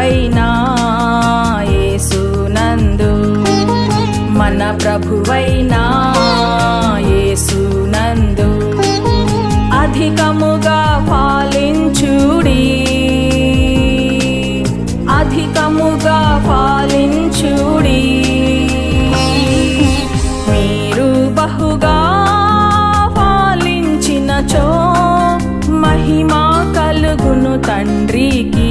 ప్రభువైనా యేసునందు, మన ప్రభువైనా యేసునందు అధికముగా ఫలించుడి, అధికముగా ఫలించుడి. మీరు బహుగా ఫలించినచో మహిమ కలుగును తండ్రికి.